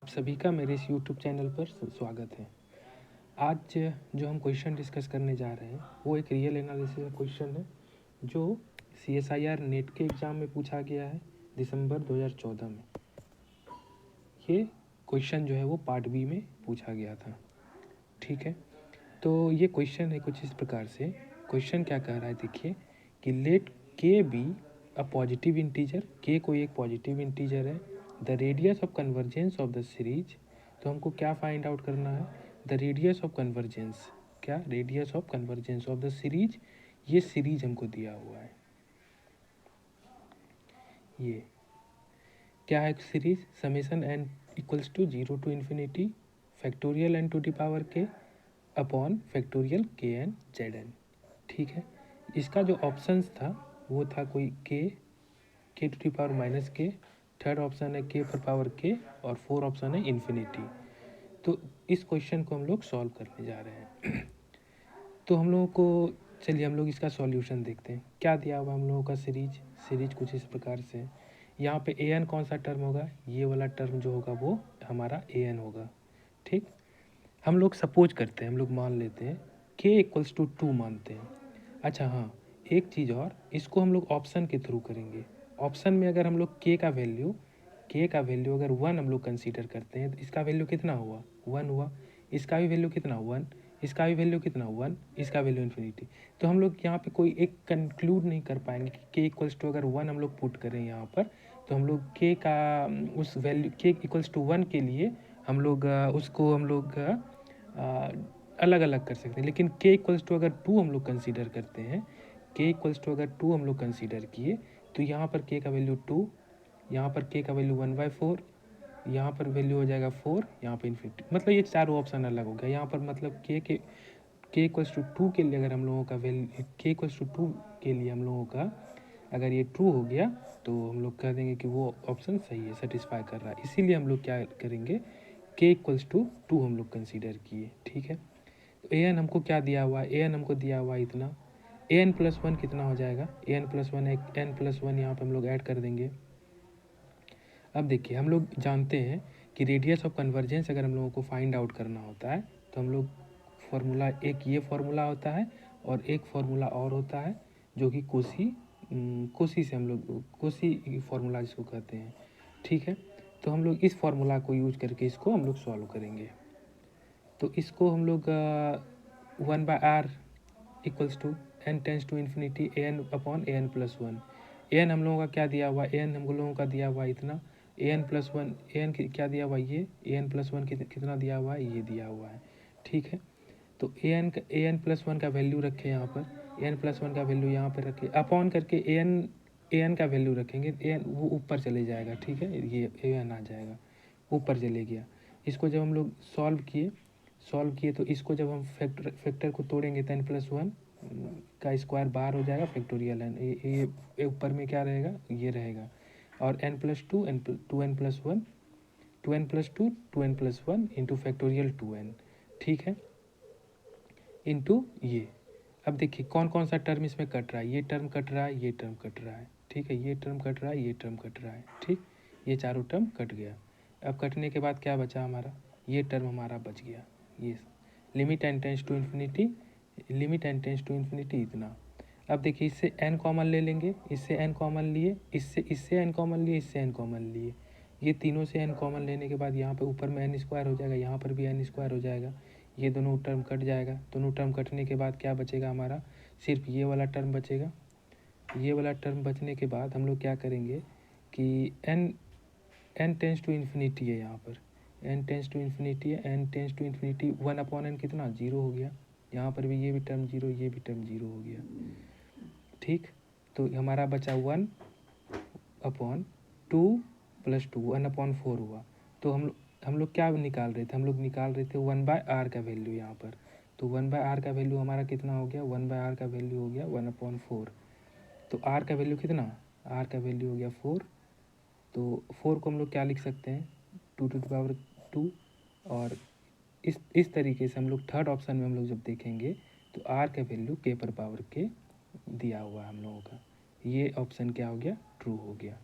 सभी का मेरे इस यूट्यूब चैनल पर स्वागत है। आज जो हम क्वेश्चन डिस्कस करने जा रहे हैं वो एक रियल एनालिसिस का क्वेश्चन है जो CSIR नेट के एग्ज़ाम में पूछा गया है दिसंबर 2014 में। ये क्वेश्चन जो है वो पार्ट बी में पूछा गया था। ठीक है, तो ये क्वेश्चन है कुछ इस प्रकार से। क्वेश्चन क्या कह रहा है, देखिए कि लेट के बी अ पॉजिटिव इंटीजर, के कोई एक पॉजिटिव इंटीजर है, the radius of convergence of the series. तो हमको क्या फाइंड आउट करना है, द रेडियस ऑफ कन्वर्जेंस, क्या radius of convergence of the series. ये सीरीज हमको दिया हुआ है, ये क्या है series, summation n equals to 0 to infinity factorial n to the power k upon factorial k n z n. ठीक है, इसका जो ऑप्शंस था वो था कोई के टू दी पावर माइनस के, थर्ड ऑप्शन है के पर पावर के, और फोर ऑप्शन है इन्फिनिटी। तो इस क्वेश्चन को हम लोग सॉल्व करने जा रहे हैं। तो हम लोगों को, चलिए हम लोग इसका सॉल्यूशन देखते हैं। क्या दिया हुआ हम लोगों का सीरीज कुछ इस प्रकार से। यहाँ पे ए एन कौन सा टर्म होगा, ये वाला टर्म जो होगा वो हमारा ए एन होगा। ठीक, हम लोग सपोज करते हैं, हम लोग मान लेते हैं के इक्वल्स टू 2 मानते हैं। अच्छा हाँ, एक चीज़ और, इसको हम लोग ऑप्शन के थ्रू करेंगे। ऑप्शन में अगर हम लोग के का वैल्यू अगर 1 हम लोग कंसीडर करते हैं तो इसका वैल्यू कितना हुआ, 1 हुआ। इसका भी वैल्यू कितना, 1। इसका भी वैल्यू कितना, 1। इसका वैल्यू इन्फिनिटी। तो हम लोग यहाँ पे कोई एक कंक्लूड नहीं कर पाएंगे कि के इक्वल्स टू अगर 1 हम लोग पुट करें यहाँ पर, तो हम लोग के का उस वैल्यू के इक्वल्स टू 1 के लिए हम लोग उसको हम लोग अलग अलग कर सकते हैं। लेकिन के इक्वल्स टू अगर 2 हम लोग कंसीडर करते हैं, के इक्वल्स टू अगर 2 हम लोग कंसीडर किए, तो यहाँ पर के का वैल्यू 2, यहाँ पर के का वैल्यू 1/4, यहाँ पर वैल्यू हो जाएगा 4, यहाँ पर इन्फिनिटी। मतलब ये चारों ऑप्शन अलग हो गया। यहाँ पर मतलब के इक्वल्स टू 2 के लिए अगर हम लोगों का वैल्यू, के इक्वल्स टू 2 के लिए हम लोगों का अगर ये ट्रू हो गया तो हम लोग कह देंगे कि वो ऑप्शन सही है, सेटिस्फाई कर रहा है। इसीलिए हम लोग क्या करेंगे, के इक्वल्स टू 2 हम लोग कंसीडर किए। ठीक है, तो ए एन हमको क्या दिया हुआ है, ए एन हमको दिया हुआ है इतना, ए एन प्लस 1 कितना हो जाएगा, ए एन प्लस 1, एक एन प्लस 1 यहाँ पर हम लोग ऐड कर देंगे। अब देखिए हम लोग जानते हैं कि रेडियस ऑफ कन्वर्जेंस अगर हम लोगों को फाइंड आउट करना होता है तो हम लोग फार्मूला, एक ये फार्मूला होता है और एक फार्मूला और होता है जो कि कोसी से हम लोग, कोसी फार्मूला जिसको कहते हैं। ठीक है, तो हम लोग इस फार्मूला को यूज करके इसको हम लोग सॉल्व करेंगे। तो इसको हम लोग 1/r equals to n tends to infinity a n upon a n plus 1। A n हम लोगों का क्या दिया हुआ, ए एन हम लोगों का दिया हुआ इतना, ए एन प्लस 1, ए एन क्या दिया हुआ, ये ए एन प्लस 1 कितना दिया हुआ है, ये दिया हुआ है। ठीक है, तो ए एन प्लस 1 का वैल्यू रखें यहाँ पर, ए एन प्लस 1 का वैल्यू यहाँ पर रखें, अपॉन करके ए एन का वैल्यू रखेंगे, ए एन वो ऊपर चले जाएगा। ठीक है, ये ए एन आ जाएगा, ऊपर चले गया। इसको जब हम लोग सॉल्व किए तो इसको जब हम फैक्टर को तोड़ेंगे तो एन प्लस 1 का स्क्वायर बाहर हो जाएगा, फैक्टोरियल एन, ये ऊपर में क्या रहेगा, ये रहेगा। और n plus 2, two n plus 1, 2n plus 2, 2n plus 1 into factorial 2n। ठीक है, इंटू ये। अब देखिए कौन कौन सा टर्म इसमें कट रहा है, ये टर्म कट रहा है, ये टर्म कट रहा है। ठीक है, ये टर्म कट रहा है, ये टर्म कट रहा है। ठीक, ये चारों टर्म कट गया। अब कटने के बाद क्या बचा हमारा, ये टर्म हमारा बच गया, ये limit n tends to infinity, limit n tends to infinity इतना। अब देखिए इससे n कॉमन ले लेंगे, इससे n कॉमन लिए, इससे n कॉमन लिए, इससे n कॉमन लिए, ये तीनों से n कॉमन लेने के बाद यहाँ पे ऊपर में n स्क्वायर हो जाएगा, यहाँ पर भी n स्क्वायर हो जाएगा, ये दोनों टर्म कट जाएगा। दोनों टर्म कटने के बाद क्या बचेगा हमारा, सिर्फ ये वाला टर्म बचेगा। ये वाला टर्म बचने के बाद हम लोग क्या करेंगे कि n टेंस टू इन्फिनिटी है, यहाँ पर n टेंस टू इन्फिनिटी है, n tends to infinity 1/n कितना, 0 हो गया। यहाँ पर भी ये भी टर्म 0, ये भी टर्म 0 हो गया। ठीक, तो हमारा बचा 1/2 प्लस 2, 1/4 हुआ। तो हम लोग क्या निकाल रहे थे, हम लोग निकाल रहे थे 1/r का वैल्यू यहाँ पर। तो 1/r का वैल्यू हमारा कितना हो गया, 1/r का वैल्यू हो गया 1/4। तो r का वैल्यू कितना, r का वैल्यू हो गया 4। तो 4 को हम लोग क्या लिख सकते हैं, 2 टू द पावर 2। और इस तरीके से हम लोग थर्ड ऑप्शन में हम लोग जब देखेंगे तो r का वैल्यू k पर पावर के दिया हुआ है हम लोगों का, ये ऑप्शन क्या हो गया, ट्रू हो गया।